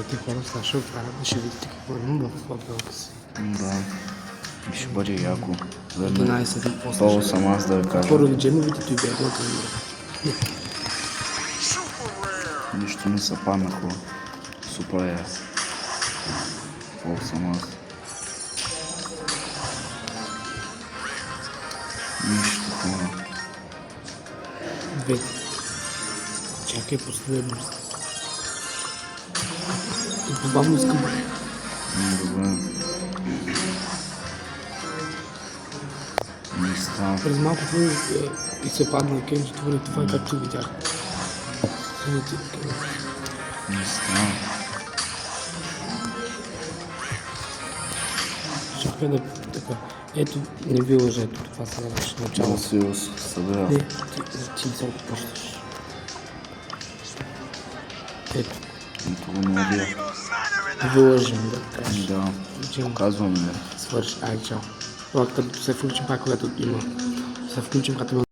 Тези хора сега ще отварят да ще видите какво имам в фотбелка си. Да. И ще бъде яко. 11 и после. Пол съм аз да ви кажа. Първо джемовите ти бяха към мен. Нищо не са паднаха. Супер е. Пол съм аз. Нищо хора. Двете. Чакай последно. Бавно искам. Добре. Не става. През малко и се падна Кенджи, това е както видях. Не става. Чакай да така. Ето, не ви лъжа, ето това сега беше начало. Чао Сиус. Събира. Не, ти сега почнеш. Ето, Нито го не убия. ви лъжим да кажеш. Да. Джем, Казвам ли? свърш, ай, чао. Когато се включим пак, когато има. Се включим, когато има